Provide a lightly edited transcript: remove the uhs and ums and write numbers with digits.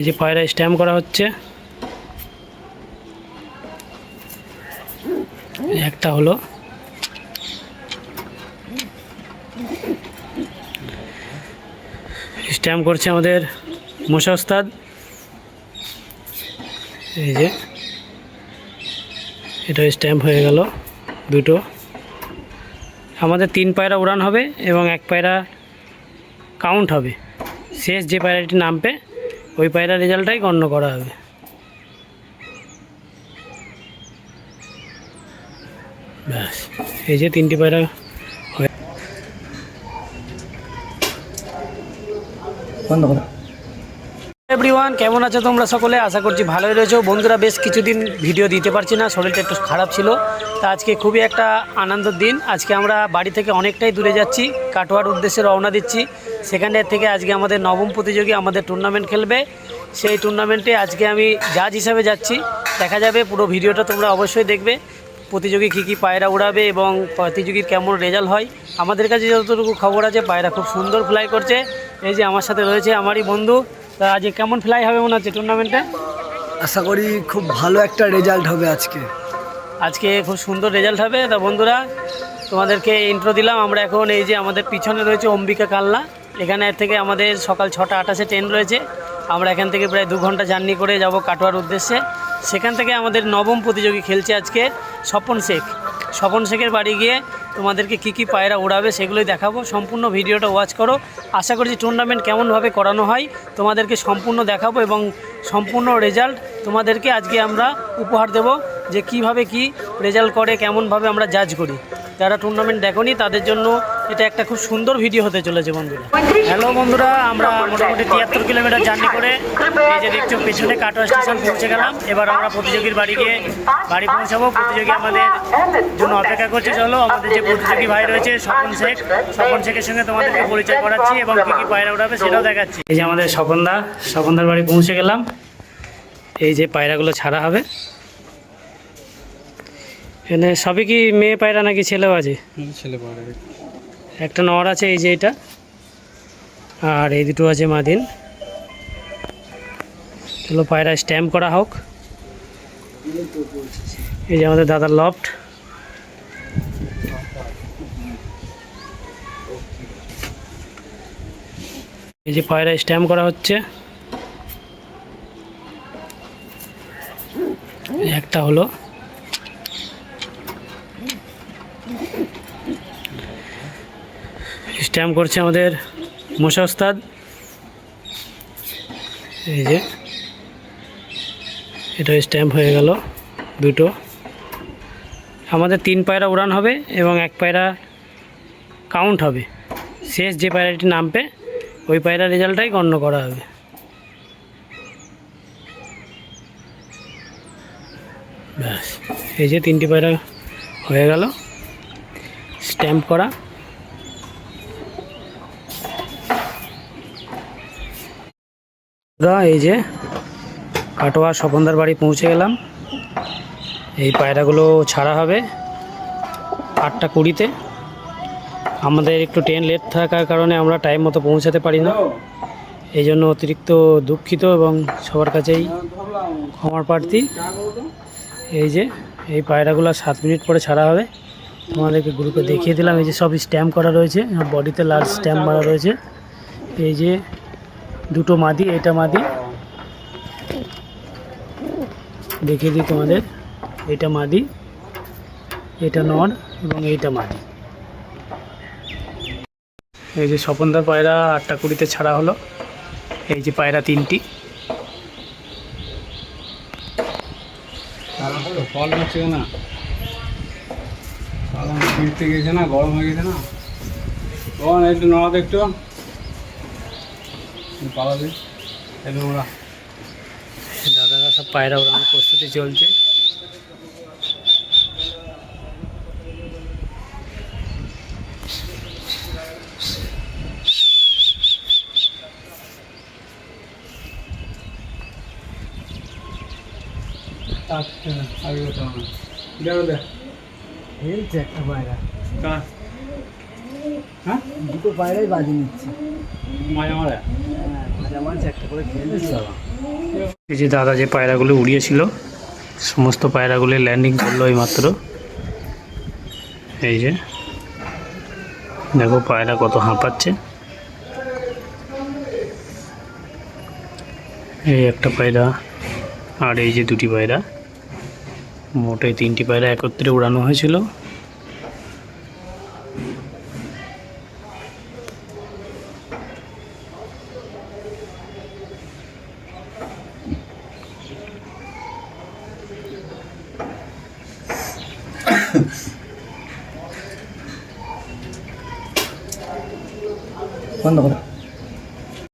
এই যে পায়রা স্ট্যাম্প করা হচ্ছে, একটা হলো। স্ট্যাম্প করছে আমাদের মুসা ওস্তাদ। এই যে এটা স্ট্যাম্প হয়ে গেল দুটো। আমাদের 3 পায়রা উড়ান হবে এবং 1 পায়রা কাউন্ট হবে। শেষ যে পায়রাটি নামবে ওই পায়রা রেজাল্টটাই গণ্য করা হবে। ব্যাস, এই যে 3টি পায়রা হয়ে বন্ধ করা। এভরিওয়ান, কেমন আছো তোমরা সকলে? আশা করছি ভালোই রয়েছো। বন্ধুরা, বেশ কিছুদিন ভিডিও দিতে পারছি না, শরীরটা একটু খারাপ ছিল। তা আজকে খুবই একটা আনন্দের দিন। আজকে আমরা বাড়ি থেকে অনেকটাই দূরে যাচ্ছি, কাটোয়ার উদ্দেশ্যে রওনা দিচ্ছি। সেখানের থেকে আজকে আমাদের নবম প্রতিযোগী আমাদের টুর্নামেন্ট খেলবে। সেই টুর্নামেন্টে আজকে আমি জাজ হিসাবে যাচ্ছি। দেখা যাবে, পুরো ভিডিওটা তোমরা অবশ্যই দেখবে। প্রতিযোগী কী পায়রা উড়াবে এবং প্রতিযোগীর কেমন রেজাল্ট হয়। আমাদের কাছে যতটুকু খবর আছে, পায়রা খুব সুন্দর ফ্লাই করছে। এই যে আমার সাথে রয়েছে আমারই বন্ধু। তা আজকে কেমন ফ্লাই হবে মনে হচ্ছে টুর্নামেন্টে? আশা করি খুব ভালো একটা রেজাল্ট হবে আজকে খুব সুন্দর রেজাল্ট হবে। তা বন্ধুরা, তোমাদেরকে ইন্ট্রো দিলাম। আমরা এখন এই যে আমাদের পিছনে রয়েছে অম্বিকা কালনা। এখানে থেকে আমাদের সকাল 6:28-এ ট্রেন রয়েছে। আমরা এখান থেকে প্রায় 2 ঘন্টা জার্নি করে যাব কাটোয়ার উদ্দেশ্যে। সেখান থেকে আমাদের নবম প্রতিযোগী খেলছে আজকে স্বপন শেখ। স্বপন শেখের বাড়ি গিয়ে তোমাদেরকে কী পায়রা উড়াবে সেগুলোই দেখাবো। সম্পূর্ণ ভিডিওটা ওয়াচ করো। আশা করছি টুর্নামেন্ট কেমনভাবে করানো হয় তোমাদেরকে সম্পূর্ণ দেখাবো এবং সম্পূর্ণ রেজাল্ট তোমাদেরকে আজকে আমরা উপহার দেব, যে কিভাবে কি রেজাল্ট করে, কেমনভাবে আমরা জাজ করি। যারা টুর্নামেন্ট দেখোনি তাদের জন্য এটা একটা খুব সুন্দর ভিডিও হতে চলেছে বন্ধুরা। হ্যালো বন্ধুরা, আমরা মোটামুটি 73 কিলোমিটার জার্নি করে এই যে দেখছো পেছনে কাটোয়া স্টেশন পৌঁছে গেলাম। এবার আমরা প্রতিযোগীর বাড়ি পৌঁছাবো। প্রতিযোগী আমাদের জন্য অপেক্ষা করছে। চলো, আমাদের যে প্রতিযোগী ভাই রয়েছে স্বপন শেখের সঙ্গে তোমাদেরকে পরিচয় করাচ্ছি এবং কী পায়রা উড়াবে সেটাও দেখাচ্ছি। এই যে আমাদের স্বপনদার বাড়ি পৌঁছে গেলাম। এই যে পায়রাগুলো ছাড়া হবে। এখানে সবই কি মেয়ে পায়রা নাকি ছেলেও আছে? ছেলে পায়রা, একটা নর আছে, এই যে এটা, আর এই দুটো আছে মাদিন। চলো পায়রা স্ট্যাম্প করা হোক। এই যে আমাদের দাদার লফট। এই যে পায়রা স্ট্যাম্প করা হচ্ছে, একটা হলো। স্ট্যাম্প করছে আমাদের মুসা ওস্তাদ। এই যে এটা স্ট্যাম্প হয়ে গেল দুটো। আমাদের 3 পায়রা উড়ান হবে এবং 1 পায়রা কাউন্ট হবে। শেষ যে পায়রাটি নামবে ওই পায়রা রেজাল্টটাই গণ্য করা হবে। ব্যাস, এই যে 3টি পায়রা হয়ে গেল স্ট্যাম্প করা। এই যে কাটোয়া স্বপনদার বাড়ি পৌঁছে গেলাম। এই পায়রাগুলো ছাড়া হবে 8:20-তে। আমাদের একটু ট্রেন লেট থাকার কারণে আমরা টাইম মতো পৌঁছাতে পারি না, এই জন্য অতিরিক্ত দুঃখিত এবং সবার কাছেই ক্ষমার প্রার্থী। এই যে এই পায়রাগুলো 7 মিনিট পরে ছাড়া হবে। তোমাদেরকে গ্রুপে দেখিয়ে দিলাম। এই যে সব স্ট্যাম্প করা রয়েছে, বডিতে লাল স্ট্যাম্প মারা রয়েছে। এই যে দুটো মাদি, এটা মাদি দেখিয়ে দিই তোমাদের। এটা মাদি, এটা নর এবং এইটা মাদি। এই যে স্বপনদার পায়রা 8:20-তে ছাড়া হলো। এই যে পায়রা 3টি। ফল হচ্ছে না, ফিরতে গেছে না, গরম হয়ে গেছে না। তখন একটু নড়া একটু পালাবে। ওরা দাদারা সব পায়রা ওড়ানোর প্রস্তুতি চলছে। আগে কথা হবে একটা পায়রা, হ্যাঁ, দুটো পায়রাই বাজি নিচ্ছে। মাঝে মাঝে মাঝে মাঝে একটা করে খেয়ে নিচ্ছে। এই যে দাদা যে পায়রাগুলো উড়িয়েছিল সমস্ত পায়রাগুলো ল্যান্ডিং করলো এইমাত্র। এই যে দেখো পায়রা কত হাঁপাচ্ছে। এই একটা পায়রা আর এই যে দুটি পায়রা, মোটে 3টি পায়রা একত্রে উড়ানো হয়েছিল। বন্ধ করো।